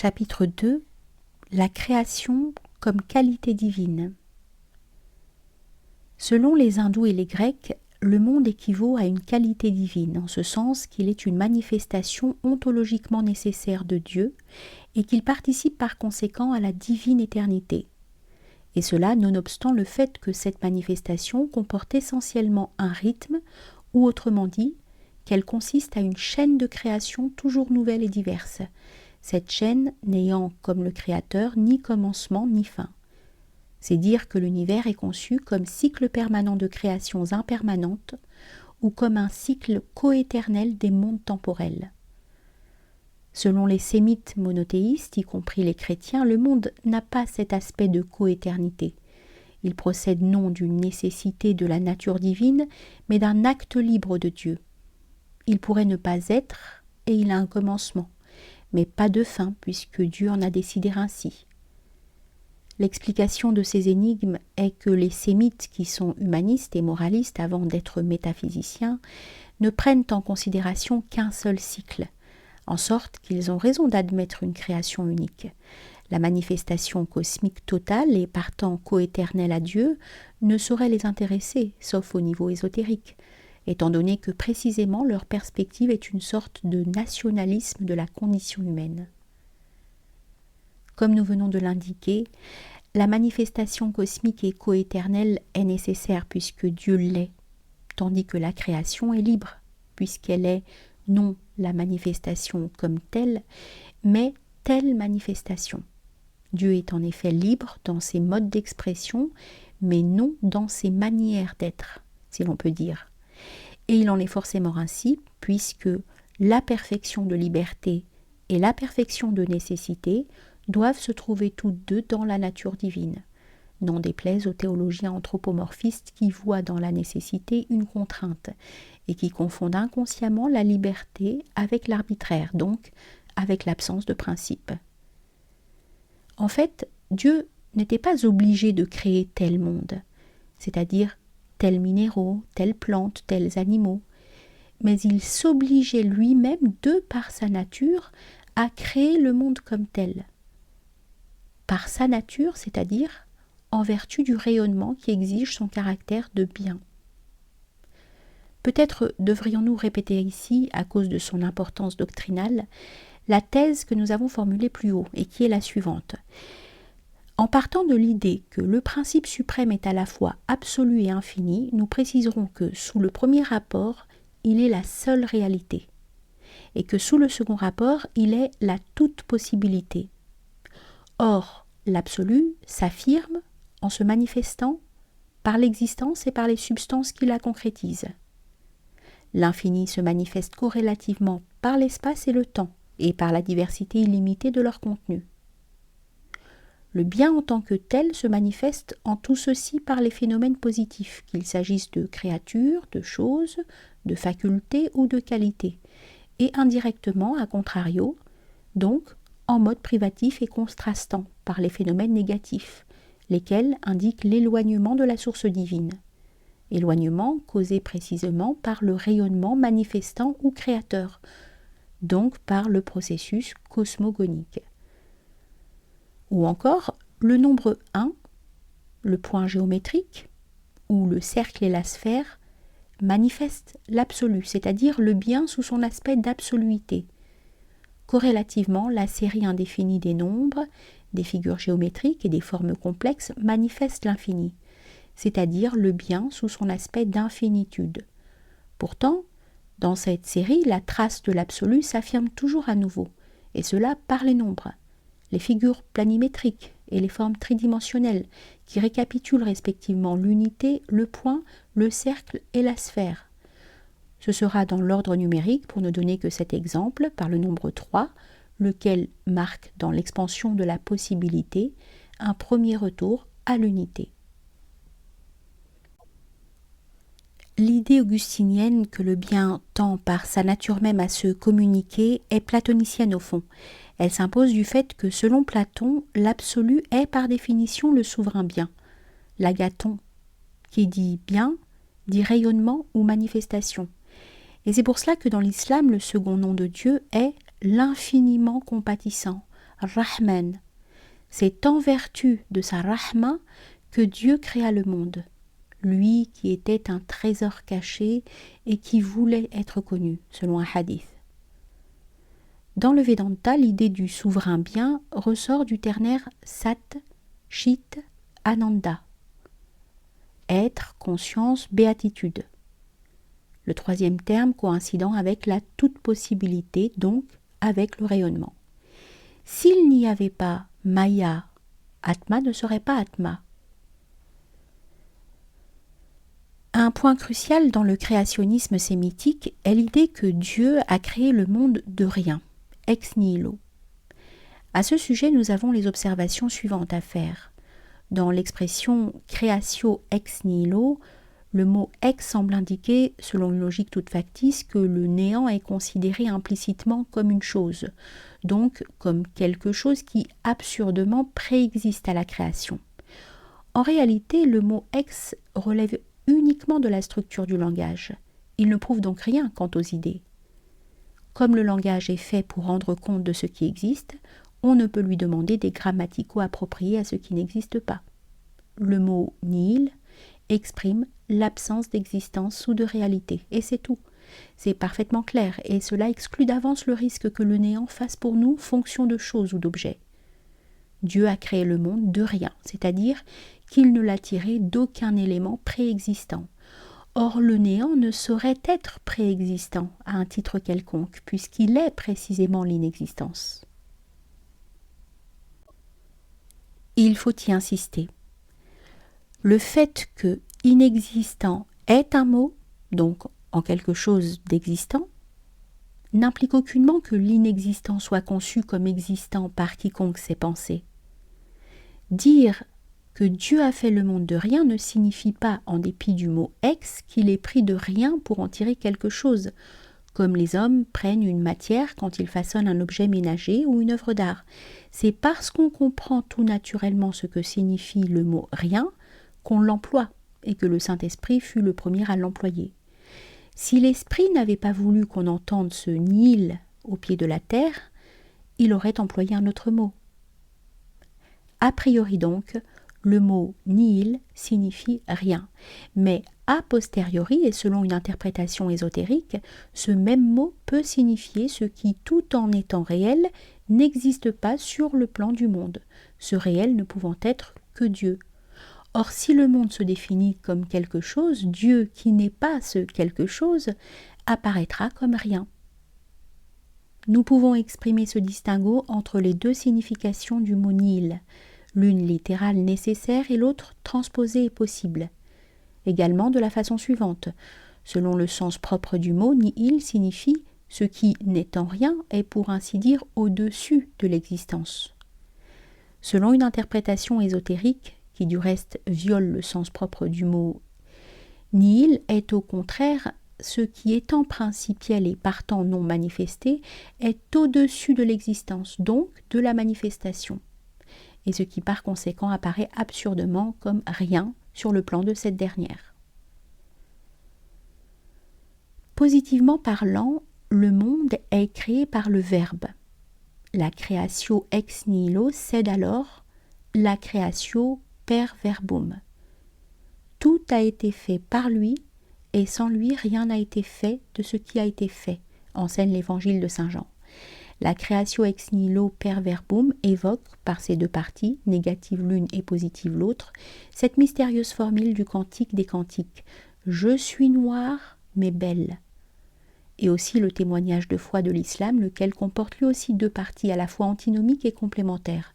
Chapitre 2. La création comme qualité divine. Selon les hindous et les grecs, le monde équivaut à une qualité divine, en ce sens qu'il est une manifestation ontologiquement nécessaire de Dieu et qu'il participe par conséquent à la divine éternité. Et cela nonobstant le fait que cette manifestation comporte essentiellement un rythme, ou autrement dit, qu'elle consiste à une chaîne de création toujours nouvelle et diverse, cette chaîne n'ayant, comme le Créateur, ni commencement ni fin. C'est dire que l'univers est conçu comme cycle permanent de créations impermanentes ou comme un cycle coéternel des mondes temporels. Selon les sémites monothéistes, y compris les chrétiens, le monde n'a pas cet aspect de coéternité. Il procède non d'une nécessité de la nature divine, mais d'un acte libre de Dieu. Il pourrait ne pas être, et il a un commencement, mais pas de fin, puisque Dieu en a décidé ainsi. L'explication de ces énigmes est que les sémites, qui sont humanistes et moralistes avant d'être métaphysiciens, ne prennent en considération qu'un seul cycle, en sorte qu'ils ont raison d'admettre une création unique. La manifestation cosmique totale et partant coéternelle à Dieu ne saurait les intéresser, sauf au niveau ésotérique, étant donné que précisément leur perspective est une sorte de nationalisme de la condition humaine. Comme nous venons de l'indiquer, la manifestation cosmique et coéternelle est nécessaire puisque Dieu l'est, tandis que la création est libre, puisqu'elle est non la manifestation comme telle, mais telle manifestation. Dieu est en effet libre dans ses modes d'expression, mais non dans ses manières d'être, si l'on peut dire. Et il en est forcément ainsi, puisque la perfection de liberté et la perfection de nécessité doivent se trouver toutes deux dans la nature divine. N'en déplaise aux théologiens anthropomorphistes qui voient dans la nécessité une contrainte et qui confondent inconsciemment la liberté avec l'arbitraire, donc avec l'absence de principe. En fait, Dieu n'était pas obligé de créer tel monde, c'est-à-dire tels minéraux, telles plantes, tels animaux, mais il s'obligeait lui-même, de par sa nature, à créer le monde comme tel. Par sa nature, c'est-à-dire en vertu du rayonnement qui exige son caractère de bien. Peut-être devrions-nous répéter ici, à cause de son importance doctrinale, la thèse que nous avons formulée plus haut, et qui est la suivante. En partant de l'idée que le principe suprême est à la fois absolu et infini, nous préciserons que sous le premier rapport, il est la seule réalité, et que sous le second rapport, il est la toute possibilité. Or, l'absolu s'affirme en se manifestant par l'existence et par les substances qui la concrétisent. L'infini se manifeste corrélativement par l'espace et le temps, et par la diversité illimitée de leur contenu. Le bien en tant que tel se manifeste en tout ceci par les phénomènes positifs, qu'il s'agisse de créatures, de choses, de facultés ou de qualités, et indirectement, à contrario, donc en mode privatif et contrastant par les phénomènes négatifs, lesquels indiquent l'éloignement de la source divine. Éloignement causé précisément par le rayonnement manifestant ou créateur, donc par le processus cosmogonique. Ou encore, le nombre 1, le point géométrique, ou le cercle et la sphère, manifestent l'absolu, c'est-à-dire le bien sous son aspect d'absoluité. Corrélativement, la série indéfinie des nombres, des figures géométriques et des formes complexes manifeste l'infini, c'est-à-dire le bien sous son aspect d'infinitude. Pourtant, dans cette série, la trace de l'absolu s'affirme toujours à nouveau, et cela par les nombres, les figures planimétriques et les formes tridimensionnelles qui récapitulent respectivement l'unité, le point, le cercle et la sphère. Ce sera dans l'ordre numérique pour ne donner que cet exemple par le nombre 3, lequel marque dans l'expansion de la possibilité un premier retour à l'unité. L'idée augustinienne que le bien tend par sa nature même à se communiquer est platonicienne au fond. Elle s'impose du fait que, selon Platon, l'absolu est par définition le souverain bien, l'agathon, qui dit bien, dit rayonnement ou manifestation. Et c'est pour cela que dans l'islam, le second nom de Dieu est l'infiniment compatissant, Rahman. C'est en vertu de sa Rahma que Dieu créa le monde, lui qui était un trésor caché et qui voulait être connu, selon un hadith. Dans le Vedanta, l'idée du souverain bien ressort du ternaire Sat, Chit, Ananda. Être, conscience, béatitude. Le troisième terme coïncidant avec la toute-possibilité, donc avec le rayonnement. S'il n'y avait pas Maya, Atma ne serait pas Atma. Un point crucial dans le créationnisme sémitique est l'idée que Dieu a créé le monde de rien, ex nihilo. À ce sujet, nous avons les observations suivantes à faire. Dans l'expression créatio ex nihilo, le mot ex semble indiquer, selon une logique toute factice, que le néant est considéré implicitement comme une chose, donc comme quelque chose qui absurdement préexiste à la création. En réalité, le mot ex relève uniquement de la structure du langage. Il ne prouve donc rien quant aux idées. Comme le langage est fait pour rendre compte de ce qui existe, on ne peut lui demander des grammaticaux appropriés à ce qui n'existe pas. Le mot nihil exprime l'absence d'existence ou de réalité, et c'est tout. C'est parfaitement clair, et cela exclut d'avance le risque que le néant fasse pour nous fonction de choses ou d'objets. Dieu a créé le monde de rien, c'est-à-dire qu'il ne l'a tiré d'aucun élément préexistant. Or, le néant ne saurait être préexistant à un titre quelconque, puisqu'il est précisément l'inexistence. Il faut y insister. Le fait que inexistant est un mot, donc en quelque chose d'existant, n'implique aucunement que l'inexistant soit conçu comme existant par quiconque sait penser. Dire que Dieu a fait le monde de rien ne signifie pas, en dépit du mot ex, qu'il est pris de rien pour en tirer quelque chose, comme les hommes prennent une matière quand ils façonnent un objet ménager ou une œuvre d'art. C'est parce qu'on comprend tout naturellement ce que signifie le mot rien qu'on l'emploie, et que le Saint-Esprit fut le premier à l'employer. Si l'Esprit n'avait pas voulu qu'on entende ce nihil au pied de la terre, il aurait employé un autre mot. A priori donc, le mot nihil signifie rien, mais a posteriori et selon une interprétation ésotérique, ce même mot peut signifier ce qui, tout en étant réel, n'existe pas sur le plan du monde, ce réel ne pouvant être que Dieu. Or, si le monde se définit comme quelque chose, Dieu, qui n'est pas ce quelque chose, apparaîtra comme rien. Nous pouvons exprimer ce distinguo entre les deux significations du mot nihil, l'une littérale nécessaire et l'autre transposée et possible. Également de la façon suivante. Selon le sens propre du mot, nihil signifie ce qui, n'étant rien, est pour ainsi dire au-dessus de l'existence. Selon une interprétation ésotérique, qui du reste viole le sens propre du mot, nihil est au contraire ce qui étant principiel et partant non manifesté est au-dessus de l'existence, donc de la manifestation, et ce qui par conséquent apparaît absurdement comme rien sur le plan de cette dernière. Positivement parlant, le monde est créé par le Verbe. La creatio ex nihilo cède alors la creatio per verbum. Tout a été fait par lui, et sans lui rien n'a été fait de ce qui a été fait, enseigne l'évangile de Saint Jean. La creatio ex nihilo per verbum évoque, par ses deux parties, négative l'une et positive l'autre, cette mystérieuse formule du cantique des cantiques « Je suis noire, mais belle », et aussi le témoignage de foi de l'islam, lequel comporte lui aussi deux parties à la fois antinomiques et complémentaires.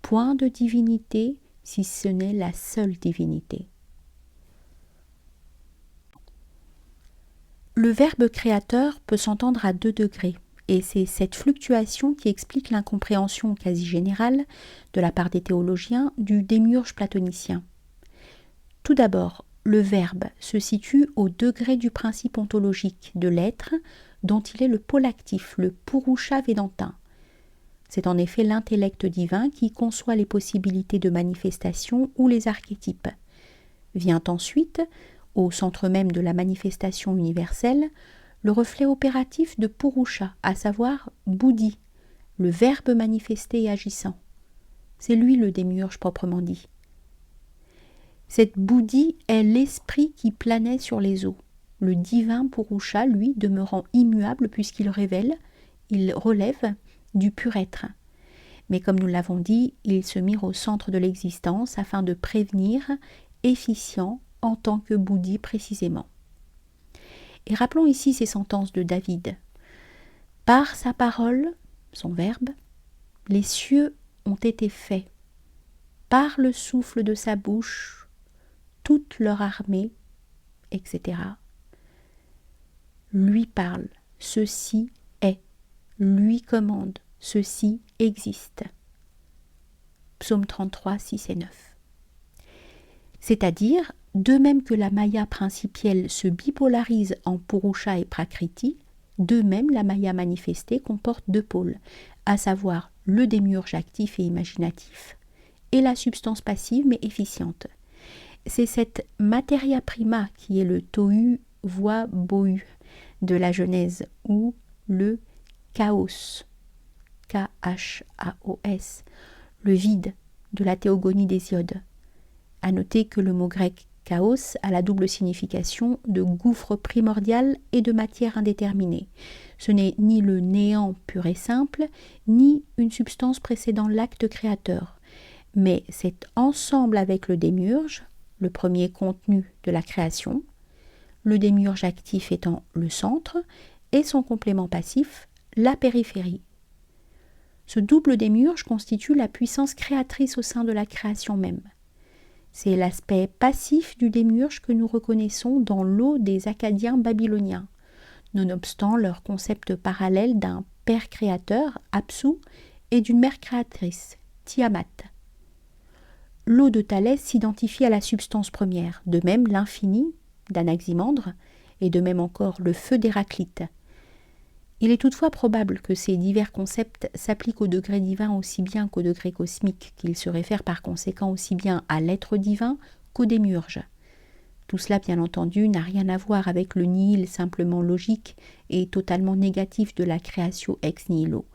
Point de divinité, si ce n'est la seule divinité. Le verbe créateur peut s'entendre à 2 degrés, et c'est cette fluctuation qui explique l'incompréhension quasi générale, de la part des théologiens, du démiurge platonicien. Tout d'abord, le verbe se situe au degré du principe ontologique de l'être, dont il est le pôle actif, le purusha vedantin. C'est en effet l'intellect divin qui conçoit les possibilités de manifestation ou les archétypes. Vient ensuite, au centre même de la manifestation universelle, le reflet opératif de Purusha, à savoir Buddhi, le verbe manifesté et agissant. C'est lui le démiurge proprement dit. Cette Bouddhi est l'esprit qui planait sur les eaux. Le divin Purusha, lui, demeurant immuable puisqu'il révèle, il relève du pur être. Mais comme nous l'avons dit, il se mire au centre de l'existence afin de prévenir, efficient en tant que Bouddhi précisément. Et rappelons ici ces sentences de David. Par sa parole, son verbe, les cieux ont été faits. Par le souffle de sa bouche, toute leur armée, etc. Lui parle, ceci est. Lui commande, ceci existe. Psaume 33, 6 et 9. C'est-à-dire, de même que la Maya principielle se bipolarise en Purusha et Prakriti, de même la Maya manifestée comporte deux pôles, à savoir le démiurge actif et imaginatif, et la substance passive mais efficiente. C'est cette materia prima qui est le tohu voie bohu de la Genèse, ou le chaos, K-H-A-O-S, le vide de la théogonie d'Hésiode. À noter que le mot grec chaos a la double signification de gouffre primordial et de matière indéterminée. Ce n'est ni le néant pur et simple, ni une substance précédant l'acte créateur, mais c'est ensemble avec le démiurge, le premier contenu de la création, le démiurge actif étant le centre, et son complément passif, la périphérie. Ce double démiurge constitue la puissance créatrice au sein de la création même. C'est l'aspect passif du démiurge que nous reconnaissons dans l'eau des Akkadiens babyloniens, nonobstant leur concept parallèle d'un père créateur, Apsu, et d'une mère créatrice, Tiamat. L'eau de Thalès s'identifie à la substance première, de même l'infini d'Anaximandre, et de même encore le feu d'Héraclite. Il est toutefois probable que ces divers concepts s'appliquent au degré divin aussi bien qu'au degré cosmique, qu'ils se réfèrent par conséquent aussi bien à l'être divin qu'au démiurge. Tout cela, bien entendu, n'a rien à voir avec le nihil simplement logique et totalement négatif de la créatio ex nihilo.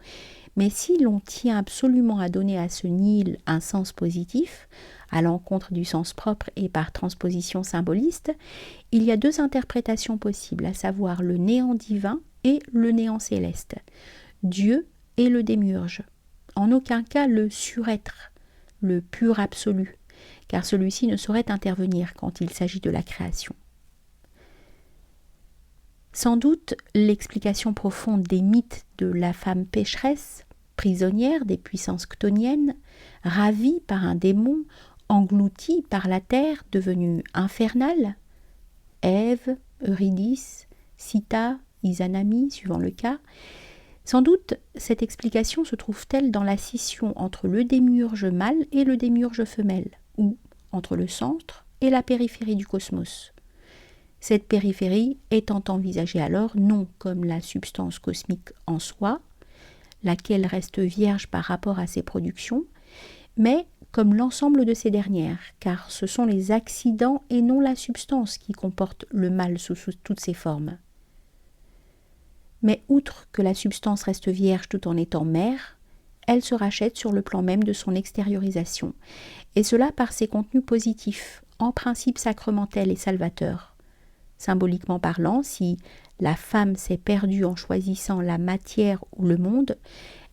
Mais si l'on tient absolument à donner à ce nihil un sens positif, à l'encontre du sens propre et par transposition symboliste, il y a deux interprétations possibles, à savoir le néant divin et le néant céleste, Dieu et le démiurge. En aucun cas le surêtre, le pur absolu, car celui-ci ne saurait intervenir quand il s'agit de la création. Sans doute, l'explication profonde des mythes de la femme pécheresse, prisonnière des puissances chtoniennes, ravie par un démon, engloutie par la terre devenue infernale, Ève, Eurydice, Sita, Izanami, suivant le cas, sans doute cette explication se trouve-t-elle dans la scission entre le démiurge mâle et le démiurge femelle, ou entre le centre et la périphérie du cosmos. Cette périphérie étant envisagée alors non comme la substance cosmique en soi, laquelle reste vierge par rapport à ses productions, mais comme l'ensemble de ces dernières, car ce sont les accidents et non la substance qui comportent le mal sous toutes ses formes. Mais outre que la substance reste vierge tout en étant mère, elle se rachète sur le plan même de son extériorisation, et cela par ses contenus positifs, en principe sacramentels et salvateurs. Symboliquement parlant, si la femme s'est perdue en choisissant la matière ou le monde,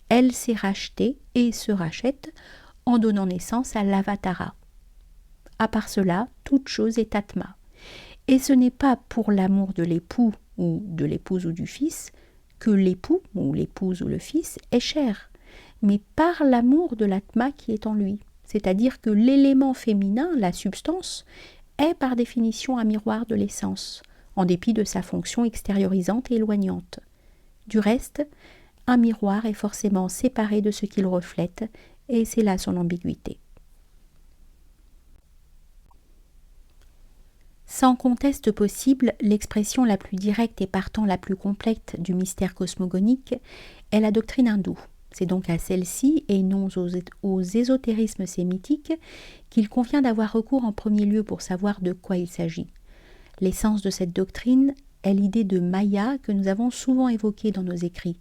elle s'est rachetée et se rachète en donnant naissance à l'Avatara. À part cela, toute chose est Atma. Et ce n'est pas pour l'amour de l'époux ou de l'épouse ou du fils que l'époux ou l'épouse ou le fils est cher, mais par l'amour de l'Atma qui est en lui. C'est-à-dire que l'élément féminin, la substance, est par définition un miroir de l'essence, en dépit de sa fonction extériorisante et éloignante. Du reste, un miroir est forcément séparé de ce qu'il reflète, et c'est là son ambiguïté. Sans conteste possible, l'expression la plus directe et partant la plus complète du mystère cosmogonique est la doctrine hindoue. C'est donc à celle-ci, et non aux ésotérismes sémitiques, qu'il convient d'avoir recours en premier lieu pour savoir de quoi il s'agit. L'essence de cette doctrine est l'idée de Maya que nous avons souvent évoquée dans nos écrits.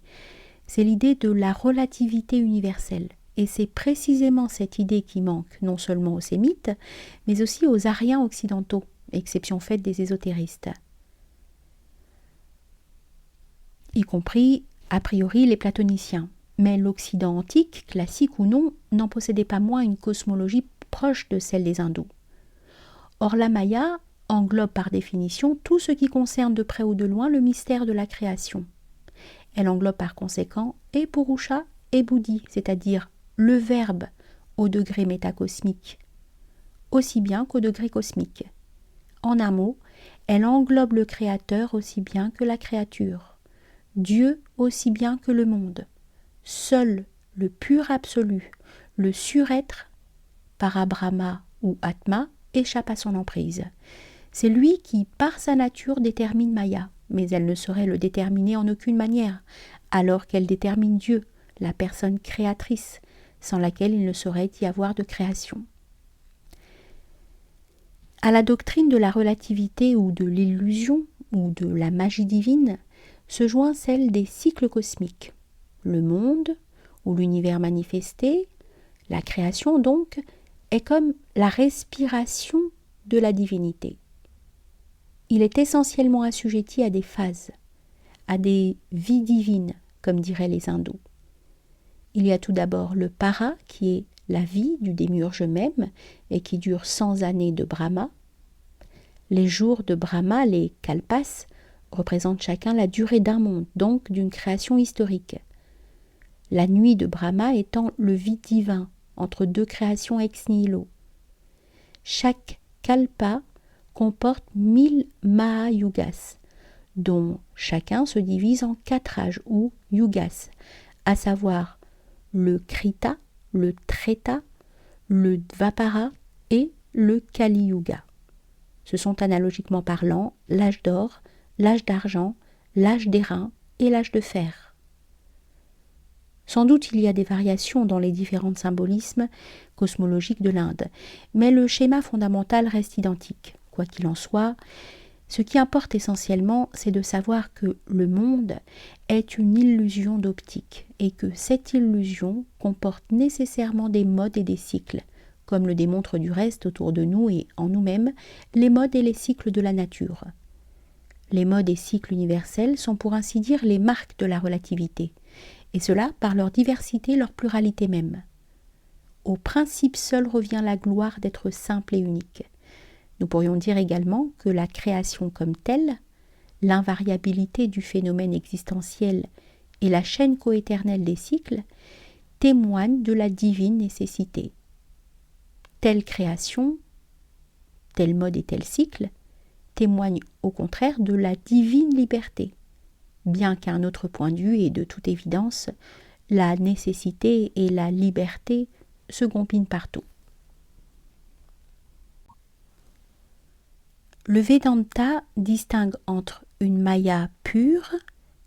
c'est l'idée de la relativité universelle. Et c'est précisément cette idée qui manque non seulement aux sémites, mais aussi aux Aryens occidentaux, exception faite des ésotéristes, y compris a priori les platoniciens. Mais l'Occident antique, classique ou non, n'en possédait pas moins une cosmologie proche de celle des hindous. Or la Maya englobe par définition tout ce qui concerne de près ou de loin le mystère de la création. Elle englobe par conséquent et Purusha et Buddhi, c'est-à-dire le verbe au degré métacosmique, aussi bien qu'au degré cosmique. En un mot, elle englobe le créateur aussi bien que la créature, Dieu aussi bien que le monde. Seul le pur absolu, le surêtre, Parabrahma ou Atma, échappe à son emprise. C'est lui qui, par sa nature, détermine Maya, mais elle ne saurait le déterminer en aucune manière, alors qu'elle détermine Dieu, la personne créatrice, sans laquelle il ne saurait y avoir de création. À la doctrine de la relativité ou de l'illusion ou de la magie divine se joint celle des cycles cosmiques. Le monde, ou l'univers manifesté, la création donc, est comme la respiration de la divinité. Il est essentiellement assujetti à des phases, à des vies divines, comme diraient les hindous. Il y a tout d'abord le para, qui est la vie du démiurge même, et qui dure 100 années de Brahma. Les jours de Brahma, les kalpas, représentent chacun la durée d'un monde, donc d'une création historique. La nuit de Brahma étant le vide divin, entre deux créations ex nihilo. Chaque kalpa comporte 1000 Mahayugas, dont chacun se divise en 4 âges ou yugas, à savoir le Krita, le Treta, le Dvapara et le Kali Yuga. Ce sont analogiquement parlant l'âge d'or, l'âge d'argent, l'âge d'airain et l'âge de fer. Sans doute il y a des variations dans les différents symbolismes cosmologiques de l'Inde, mais le schéma fondamental reste identique. Quoi qu'il en soit, ce qui importe essentiellement, c'est de savoir que le monde est une illusion d'optique et que cette illusion comporte nécessairement des modes et des cycles, comme le démontrent du reste autour de nous et en nous-mêmes les modes et les cycles de la nature. Les modes et cycles universels sont pour ainsi dire les marques de la relativité, et cela par leur diversité, leur pluralité même. Au principe seul revient la gloire d'être simple et unique. Nous pourrions dire également que la création comme telle, l'invariabilité du phénomène existentiel et la chaîne coéternelle des cycles témoignent de la divine nécessité. Telle création, tel mode et tel cycle témoignent au contraire de la divine liberté, bien qu'à un autre point de vue et de toute évidence, la nécessité et la liberté se combinent partout. Le Vedanta distingue entre une Maya pure,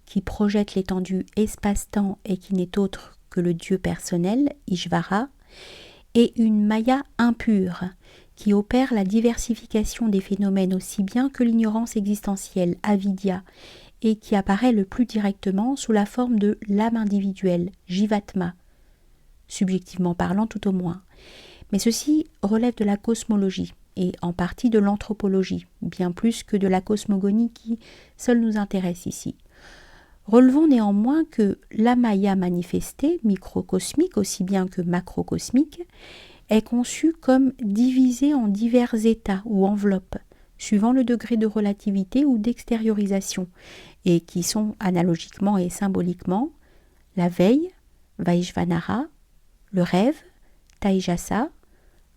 qui projette l'étendue espace-temps et qui n'est autre que le Dieu personnel, Ishvara, et une Maya impure, qui opère la diversification des phénomènes aussi bien que l'ignorance existentielle, avidya, et qui apparaît le plus directement sous la forme de l'âme individuelle, jivatma, subjectivement parlant tout au moins. Mais ceci relève de la cosmologie, et en partie de l'anthropologie, bien plus que de la cosmogonie qui seule nous intéresse ici. Relevons néanmoins que la Maya manifestée, microcosmique aussi bien que macrocosmique, est conçue comme divisée en divers états ou enveloppes, suivant le degré de relativité ou d'extériorisation, et qui sont analogiquement et symboliquement la veille, Vaishvanara, le rêve, Taijasa,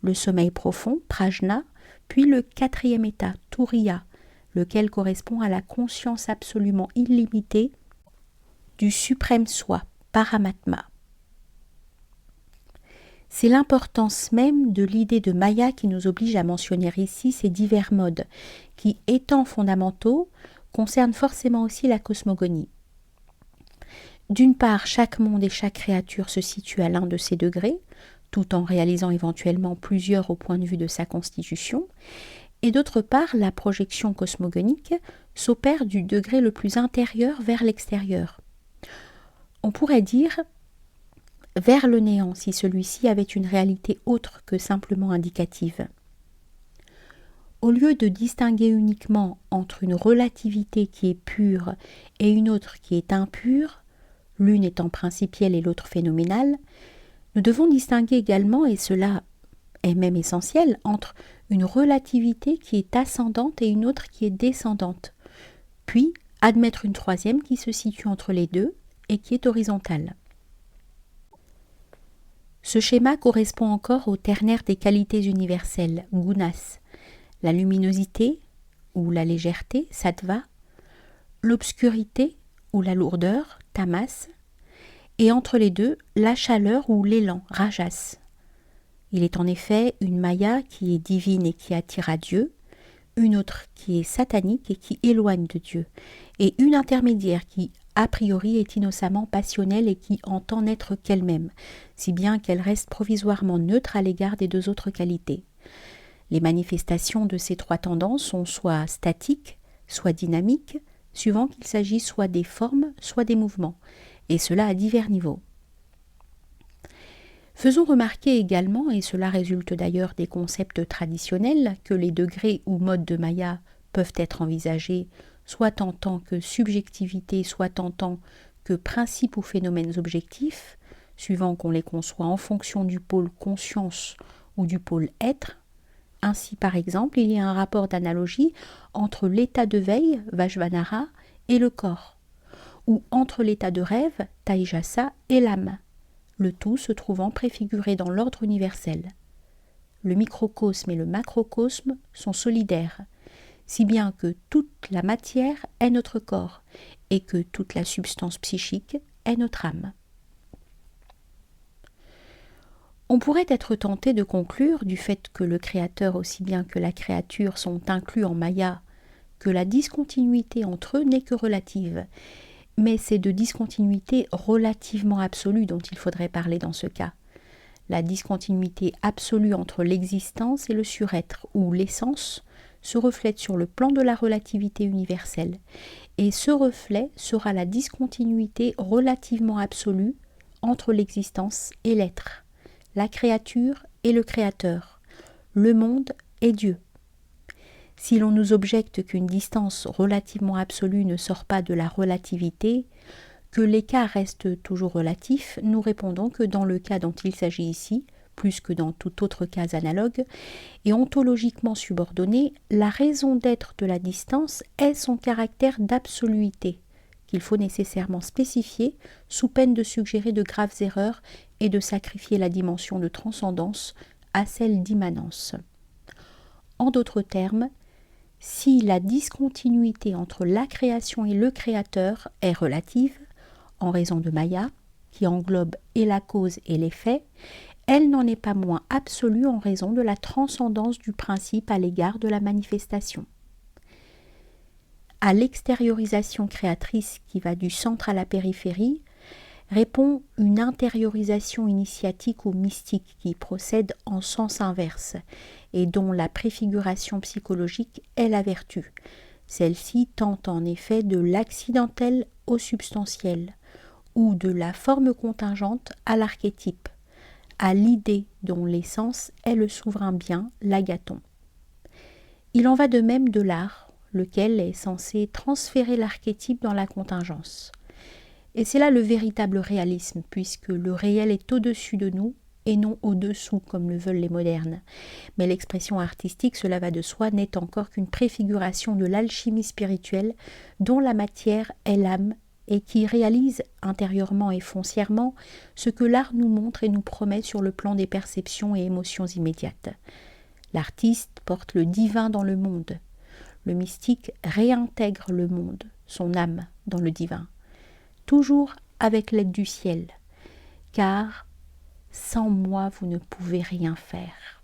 le sommeil profond, Prajna, puis le 4e état, Turiya, lequel correspond à la conscience absolument illimitée du suprême soi, Paramatma. C'est l'importance même de l'idée de Maya qui nous oblige à mentionner ici ces divers modes, qui, étant fondamentaux, concernent forcément aussi la cosmogonie. D'une part, chaque monde et chaque créature se situe à l'un de ces degrés, tout en réalisant éventuellement plusieurs au point de vue de sa constitution, et d'autre part, la projection cosmogonique s'opère du degré le plus intérieur vers l'extérieur. On pourrait dire vers le néant si celui-ci avait une réalité autre que simplement indicative. Au lieu de distinguer uniquement entre une relativité qui est pure et une autre qui est impure, l'une étant principielle et l'autre phénoménale, nous devons distinguer également, et cela est même essentiel, entre une relativité qui est ascendante et une autre qui est descendante, puis admettre une troisième qui se situe entre les deux et qui est horizontale. Ce schéma correspond encore au ternaire des qualités universelles, gunas, la luminosité ou la légèreté, sattva, l'obscurité ou la lourdeur, tamas, et entre les deux, la chaleur ou l'élan, rajas. Il est en effet une maya qui est divine et qui attire à Dieu, une autre qui est satanique et qui éloigne de Dieu, et une intermédiaire qui, a priori, est innocemment passionnelle et qui entend n'être qu'elle-même, si bien qu'elle reste provisoirement neutre à l'égard des deux autres qualités. Les manifestations de ces trois tendances sont soit statiques, soit dynamiques, suivant qu'il s'agit soit des formes, soit des mouvements, et cela à divers niveaux. Faisons remarquer également, et cela résulte d'ailleurs des concepts traditionnels, que les degrés ou modes de Maya peuvent être envisagés soit en tant que subjectivité, soit en tant que principes ou phénomènes objectifs, suivant qu'on les conçoit en fonction du pôle conscience ou du pôle être. Ainsi, par exemple, il y a un rapport d'analogie entre l'état de veille, Vajvanara, et le corps, ou entre l'état de rêve, Taijasa, et l'âme, le tout se trouvant préfiguré dans l'ordre universel. Le microcosme et le macrocosme sont solidaires, si bien que toute la matière est notre corps et que toute la substance psychique est notre âme. On pourrait être tenté de conclure, du fait que le créateur aussi bien que la créature sont inclus en Maya, que la discontinuité entre eux n'est que relative, mais c'est de discontinuité relativement absolue dont il faudrait parler dans ce cas. La discontinuité absolue entre l'existence et le surêtre, ou l'essence, se reflète sur le plan de la relativité universelle, et ce reflet sera la discontinuité relativement absolue entre l'existence et l'être, la créature et le créateur, le monde et Dieu. Si l'on nous objecte qu'une distance relativement absolue ne sort pas de la relativité, que l'écart reste toujours relatif, nous répondons que dans le cas dont il s'agit ici, plus que dans tout autre cas analogue, et ontologiquement subordonné, la raison d'être de la distance est son caractère d'absoluité, qu'il faut nécessairement spécifier sous peine de suggérer de graves erreurs et de sacrifier la dimension de transcendance à celle d'immanence. En d'autres termes, si la discontinuité entre la création et le créateur est relative, en raison de Maya, qui englobe et la cause et l'effet, elle n'en est pas moins absolue en raison de la transcendance du principe à l'égard de la manifestation. À l'extériorisation créatrice qui va du centre à la périphérie, répond une intériorisation initiatique ou mystique qui procède en sens inverse et dont la préfiguration psychologique est la vertu. Celle-ci tend en effet de l'accidentel au substantiel ou de la forme contingente à l'archétype, à l'idée dont l'essence est le souverain bien, l'agathon. Il en va de même de l'art, lequel est censé transférer l'archétype dans la contingence. Et c'est là le véritable réalisme, puisque le réel est au-dessus de nous et non au-dessous, comme le veulent les modernes. Mais l'expression artistique, cela va de soi, n'est encore qu'une préfiguration de l'alchimie spirituelle dont la matière est l'âme et qui réalise intérieurement et foncièrement ce que l'art nous montre et nous promet sur le plan des perceptions et émotions immédiates. L'artiste porte le divin dans le monde. Le mystique réintègre le monde, son âme, dans le divin, toujours avec l'aide du ciel, car sans moi vous ne pouvez rien faire.